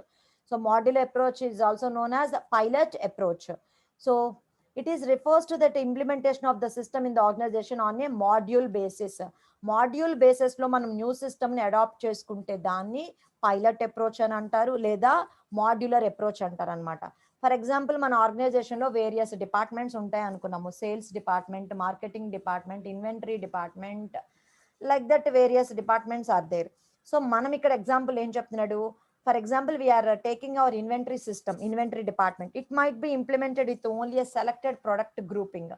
So modular approach is also known as pilot approach. So it is refers to that implementation of the system in the organization on a module basis. Module బేసిస్లో మనం new సిస్టమ్ని adapt చేసుకుంటే దాన్ని pilot approach అని అంటారు, లేదా modular approach అంటారు అనమాట. ఫర్ ఎగ్జాంపుల్ మన ఆర్గనైజేషన్లో వేరియస్ డిపార్ట్మెంట్స్ ఉంటాయి అనుకున్నాము. Sales department, marketing department, inventory department, like that various departments are there. So మనం ఇక్కడ ఎగ్జాంపుల్ ఏం చెప్తున్నాడు? For example we're taking our inventory system, inventory department. It might be implemented with only a selected product grouping.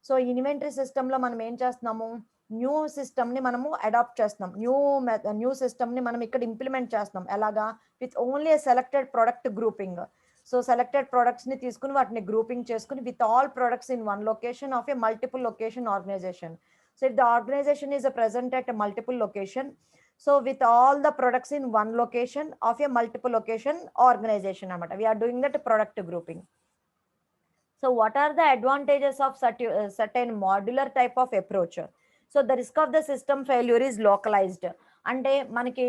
So inventory సిస్టంలో మనం ఏం చేస్తున్నాము? New సిస్టమ్ని మనము అడాప్ట్ చేస్తున్నాం. న్యూ సిస్టమ్ని మనం ఇక్కడ ఇంప్లిమెంట్ చేస్తున్నాం. ఎలాగా? With only selected product grouping. So selected ప్రొడక్ట్స్ని తీసుకుని వాటిని గ్రూపింగ్ చేసుకుని with all products in one location of a multiple location organization. So if the organization is present at multiple location, so with all the products in one location of a multiple location organization anamata, we are doing that product grouping. So what are the advantages of certain modular type of approach? So the risk of the system failure is localized. అంటే మనకి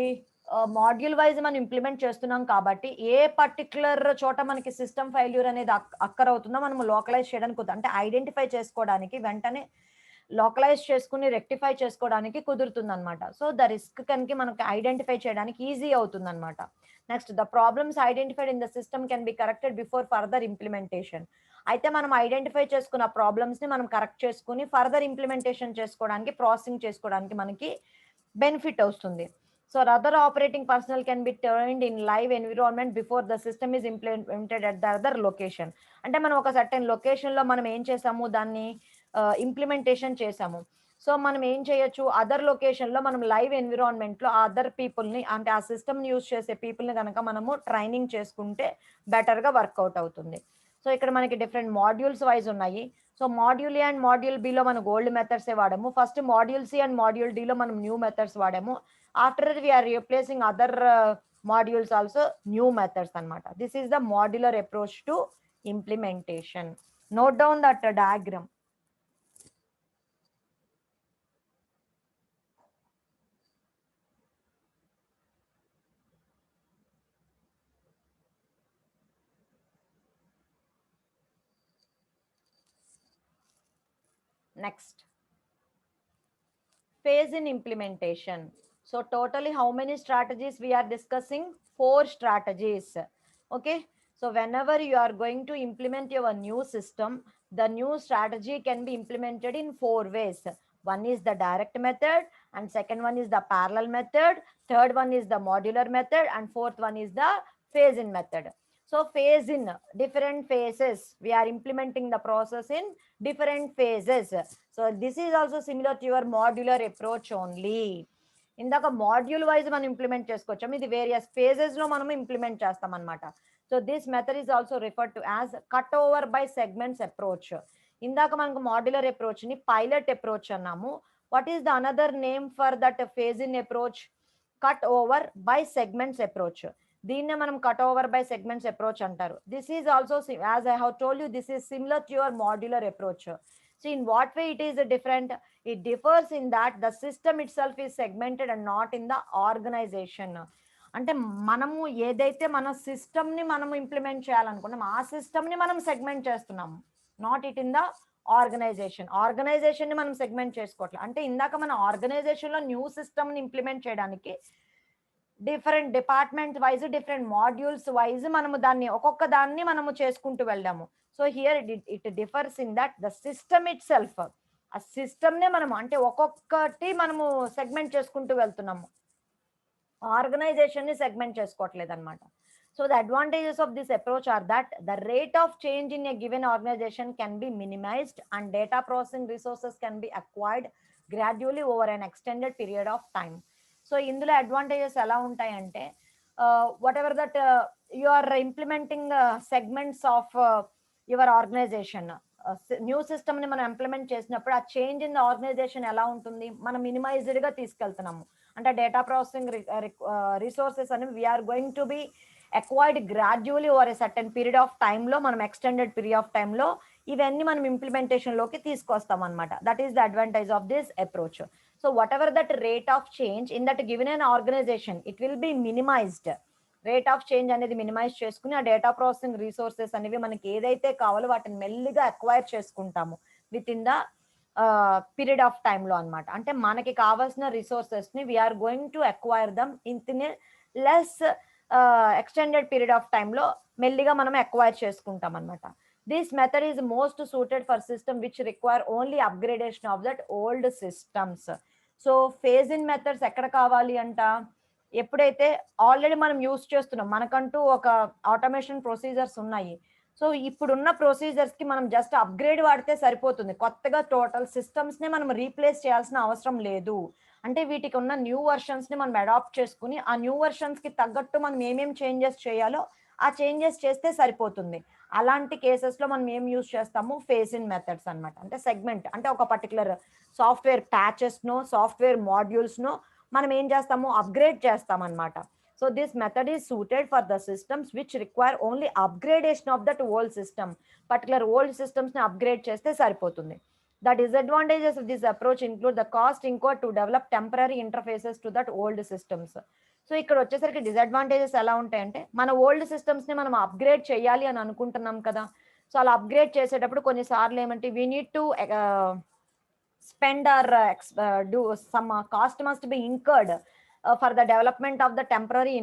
module wise మనం implement చేస్తున్నాం కాబట్టి ఏ particular చోట మనకి system failure అనేది అక్కర్ అవుతుందో మనం లోకలైజ్ చేయడానికి అంటే ఐడెంటిఫై చేసుకోవడానికి వెంటనే లోకలైజ్ చేసుకుని రెక్టిఫై చేసుకోవడానికి కుదురుతుంది అనమాట. సో ద రిస్క్ కనుక మనకి ఐడెంటిఫై చేయడానికి ఈజీ అవుతుంది అనమాట. Next, the problems identified in the system can be corrected before further implementation. అయితే మనం ఐడెంటిఫై చేసుకున్న ప్రాబ్లమ్స్ని మనం కరెక్ట్ చేసుకుని ఫర్దర్ ఇంప్లిమెంటేషన్ చేసుకోవడానికి, ప్రాసెసింగ్ చేసుకోవడానికి మనకి బెనిఫిట్ వస్తుంది. So other operating personnel can be trained in live environment before the system is implemented at the other location. అంటే మనం ఒక సర్టెన్ లొకేషన్లో మనం ఏం చేసాము, దాన్ని ఇంప్లిమెంటేషన్ చేసాము. సో మనం ఏం చేయొచ్చు, అదర్ లొకేషన్లో మనం లైవ్ ఎన్విరాన్మెంట్లో ఆ అదర్ పీపుల్ని, అంటే ఆ సిస్టమ్ని యూజ్ చేసే పీపుల్ని కనుక మనము ట్రైనింగ్ చేసుకుంటే బెటర్గా వర్కౌట్ అవుతుంది. సో ఇక్కడ మనకి డిఫరెంట్ మాడ్యూల్స్ వైజ్ ఉన్నాయి. So module A and module బిలో మనం ఓల్డ్ మెథడ్సే వాడాము. First module C and module డిలో మనం న్యూ మెథడ్స్ వాడాము. After that, we are replacing other modules also new methods anamata. This is the modular approach to implementation. Note down that diagram. Next, phase in implementation. So totally how many strategies we are discussing? 4 strategies. Okay, so whenever you are going to implement your new system, the new strategy can be implemented in 4 ways. One is the direct method, and second one is the parallel method, third one is the modular method, and fourth one is the phase in method. So phase in, different phases, we are implementing the process in different phases. So this is also similar to your modular approach only. ఇందాక module wise మనం implement చేసుకోవచ్చాము, ఇది various phases లో మనం implement చేస్తాం అనమాట. So this method is also referred to as cut over by segments approach. ఇందాక మనకు మాడ్యులర్ అప్రోచ్ ని పైలట్ అప్రోచ్ అన్నాము. What is the another name for that phase in approach? Cut over by segments approach. దీన్నే మనం cut over by segments approach అంటారు. This is also, as I have told you, this is similar to your modular approach. So in what way it is different? It differs in that the system itself is segmented and not in the organization. అంటే మనము ఏదైతే మన సిస్టమ్ని మనము implement చేయాలనుకున్నాం ఆ సిస్టమ్ని మనం segment చేస్తున్నాము, not it in the organization. ఆర్గనైజేషన్ని మనం సెగ్మెంట్ చేసుకోవట్లేదు. అంటే ఇందాక మన ఆర్గనైజేషన్లో న్యూ సిస్టమ్ని ఇంప్లిమెంట్ చేయడానికి different department wise, different modules wise మనము దాన్ని ఒక్కొక్క దాన్ని మనము చేసుకుంటూ వెళ్దాము. So here it differs in that the system it self, ఆ సిస్టమ్నే మనము అంటే ఒక్కొక్కటి మనము సెగ్మెంట్ చేసుకుంటూ వెళ్తున్నాము, ఆర్గనైజేషన్ని సెగ్మెంట్ చేసుకోవట్లేదు అనమాట. So the advantages of this approach are that the rate of change in a given organisation can be minimised and data processing resources can be acquired gradually over an extended period of time. So ఇందులో advantages ఎలా ఉంటాయంటే, whatever that you are implementing segments of your organisation, new సిస్టమ్ని మనం implement చేసినప్పుడు ఆ change in the organisation ఎలా ఉంటుంది, మనం మినిమైజ్డ్గా తీసుకెళ్తున్నాము. అంటే డేటా ప్రాసెసింగ్ రిసోర్సెస్ అనేవి we're going to be acquired gradually over a certain period of టైంలో, మనం ఎక్స్టెండెడ్ పీరియడ్ ఆఫ్ టైంలో ఇవన్నీ మనం ఇంప్లిమెంటేషన్లోకి తీసుకొస్తాం అనమాట. That is the advantage of this approach. So whatever that rate of change in that given an organization, it will be minimized. Rate of change అనేది minimise చేసుకుని ఆ డేటా ప్రాసెసింగ్ రిసోర్సెస్ అనేవి మనకి ఏదైతే కావాలో వాటిని మెల్లిగా అక్వైర్ చేసుకుంటాము with in the period of టైంలో అనమాట. అంటే మనకి కావాల్సిన రిసోర్సెస్ని we are going to acquire them in less extended period of టైంలో మెల్లిగా మనం అక్వైర్ చేసుకుంటాం అనమాట. This method is most suited for system which require only upgradation of that old systems. So phase in methods ఎక్కడ కావాలి అంట, ఎప్పుడైతే ఆల్రెడీ మనం యూజ్ చేస్తున్నాం, మనకంటూ ఒక ఆటోమేషన్ ప్రొసీజర్స్ ఉన్నాయి. సో ఇప్పుడున్న ప్రొసీజర్స్కి మనం జస్ట్ అప్గ్రేడ్ వాడితే సరిపోతుంది, కొత్తగా టోటల్ సిస్టమ్స్ని మనం రీప్లేస్ చేయాల్సిన అవసరం లేదు. అంటే వీటికి ఉన్న న్యూ వర్షన్స్ని మనం అడాప్ట్ చేసుకుని ఆ న్యూ వర్షన్స్కి తగ్గట్టు మనం ఏమేమి చేంజెస్ చేయాలో ఆ చేంజెస్ చేస్తే సరిపోతుంది. అలాంటి కేసెస్లో మనం ఏం యూజ్ చేస్తాము, ఫేజ్ ఇన్ మెథడ్స్ అనమాట. అంటే సెగ్మెంట్, అంటే ఒక పర్టికులర్ సాఫ్ట్వేర్ ప్యాచెస్నో సాఫ్ట్వేర్ మాడ్యూల్స్నో మనం ఏం చేస్తాము, అప్గ్రేడ్ చేస్తామన్నమాట. So this method is suited for the systems which require only upgradation of that old system. Particular old సిస్టమ్స్ని అప్గ్రేడ్ చేస్తే సరిపోతుంది. The disadvantages of this approach include the cost incurred to develop temporary interfaces to that old systems. So ఇక్కడ వచ్చేసరికి disadvantages ఎలా ఉంటాయంటే, మన old సిస్టమ్స్ని మనం upgrade చేయాలి అని అనుకుంటున్నాం కదా. సో అలా అప్గ్రేడ్ చేసేటప్పుడు కొన్నిసార్లు ఏమంటే we need to spend or do some cost must be incurred for the development of the temporary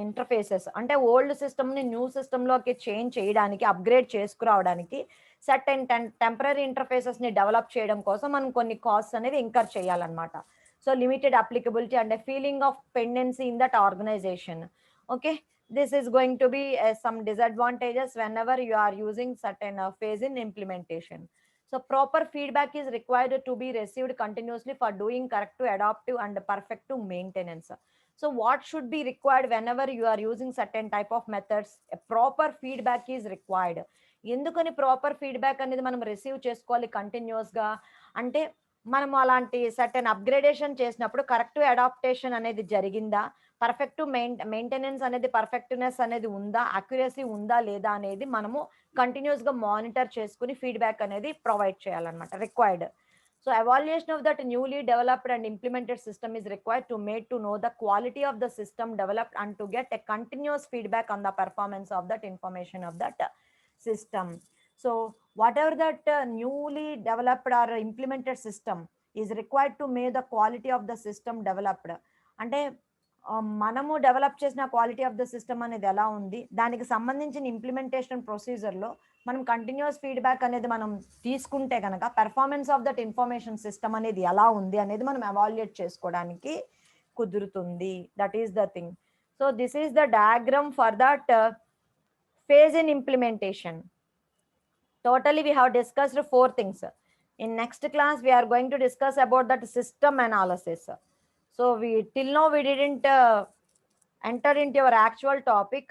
interfaces. అంటే ఓల్డ్ సిస్టమ్ని న్యూ సిస్టంలోకి చేంజ్ చేయడానికి, అప్గ్రేడ్ చేసుకురావడానికి సర్టెన్ టెంపరీ ఇంటర్ఫేసెస్ని డెవలప్ చేయడం కోసం మనం కొన్ని కాస్ట్ అనేవి ఇంకర్ చేయాలన్నమాట. So limited applicability and a feeling of pendency in that organization. Okay, this is going to be some disadvantages whenever you are using certain phase in implementation. So proper feedback is required to be received continuously for doing corrective, adaptive and perfective maintenance. So what should be required whenever you are using certain type of methods? A proper feedback is required. ఎందుకని proper feedback అనేది మనం receive చేసుకోవాలి కంటిన్యూస్గా అంటే మనం అలాంటి certain upgradation చేసినప్పుడు correct adaptation అనేది జరిగిందా, పర్ఫెక్ట్ మెయింటెనెన్స్ అనేది పర్ఫెక్ట్నెస్ అనేది ఉందా, అక్యురసీ ఉందా లేదా అనేది మనము కంటిన్యూస్గా మానిటర్ చేసుకుని ఫీడ్బ్యాక్ అనేది ప్రొవైడ్ చేయాలన్నమాట, required. So evaluation of that newly developed and implemented system is required to made to know the quality of the system developed and to get a continuous feedback on the performance of that information of that system. So whatever that newly developed or implemented system is required to make the quality of the system developed. అంటే మనము develop చేసిన quality of the system అనేది ఎలా ఉంది, దానికి సంబంధించిన implementation ప్రొసీజర్లో మనం continuous feedback అనేది మనం తీసుకుంటే కనుక performance of that information system అనేది ఎలా ఉంది అనేది మనం ఎవాల్యుయేట్ చేసుకోవడానికి కుదురుతుంది. That is the thing. So this is the diagram for that phase in implementation. Totally we have discussed 4 things. In next class we are going to discuss about that system analysis. So we till now we didn't enter into our actual topic.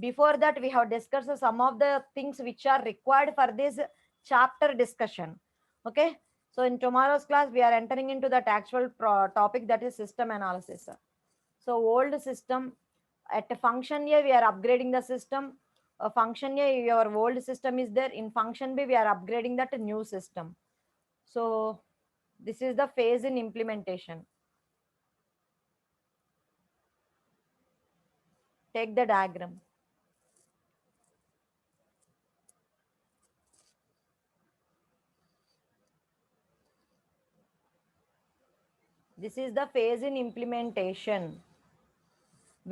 Before that we have discussed some of the things which are required for this chapter discussion. Okay, so in tomorrow's class we are entering into that actual topic, that is system analysis. So old system, at a function A we are upgrading the system. A function A, your old system is there. In function B we are upgrading that new system. So this is the phase in implementation. Take the diagram. This is the phase in implementation,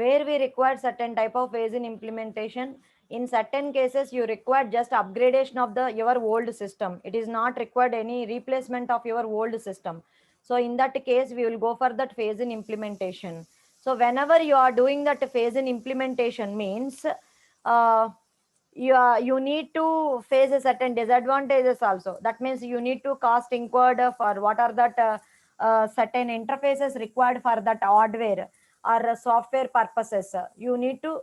where we require certain type of phase in implementation. In certain cases you require just upgradation of the your old system. It is not required any replacement of your old system. So in that case we will go for that phase in implementation. So whenever you are doing that phase in implementation means you need to face a certain disadvantages also. That means you need to cost incurred for what are that certain interfaces required for that hardware or software purposes. You need to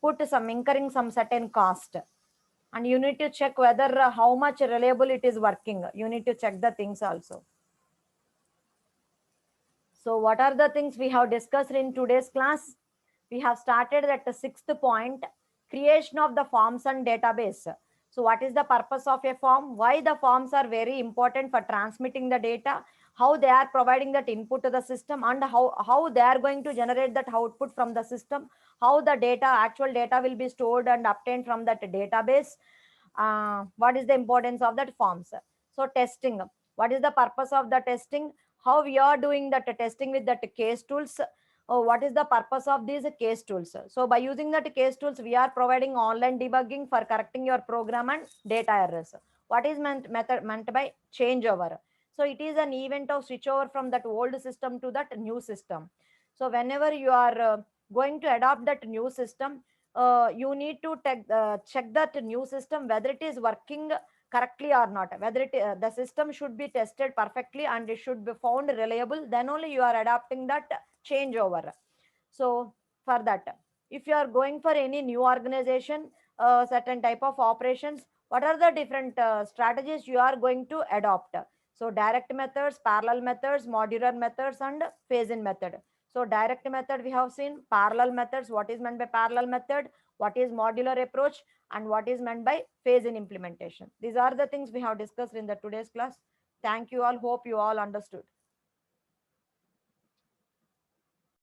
put some incurring some certain cost, and you need to check whether how much reliable it is working. You need to check the things also. So what are the things we have discussed in today's class? We have started at the 6th point, creation of the forms and database. So what is the purpose of a form? Why the forms are very important for transmitting the data? How they are providing that input to the system, and how they are going to generate that output from the system? How the data, actual data, will be stored and obtained from that database? What is the importance of that forms? So testing, what is the purpose of the testing? How we are doing that testing with that case tools? What is the purpose of these case tools? So by using that case tools we are providing online debugging for correcting your program and data errors. What is meant by changeover? So it is an event of switchover from that old system to that new system. So whenever you are going to adopt that new system, you need to check that new system whether it is working correctly or not, whether the system should be tested perfectly and it should be found reliable. Then only you are adopting that changeover. So for that, if you are going for any new organization, certain type of operations, what are the different strategies you are going to adopt? So direct methods, parallel methods, modular methods, and phase in method. So direct method we have seen, parallel methods, what is meant by parallel method, what is modular approach, and what is meant by phase in implementation. These are the things we have discussed in the today's class. Thank you all. Hope you all understood.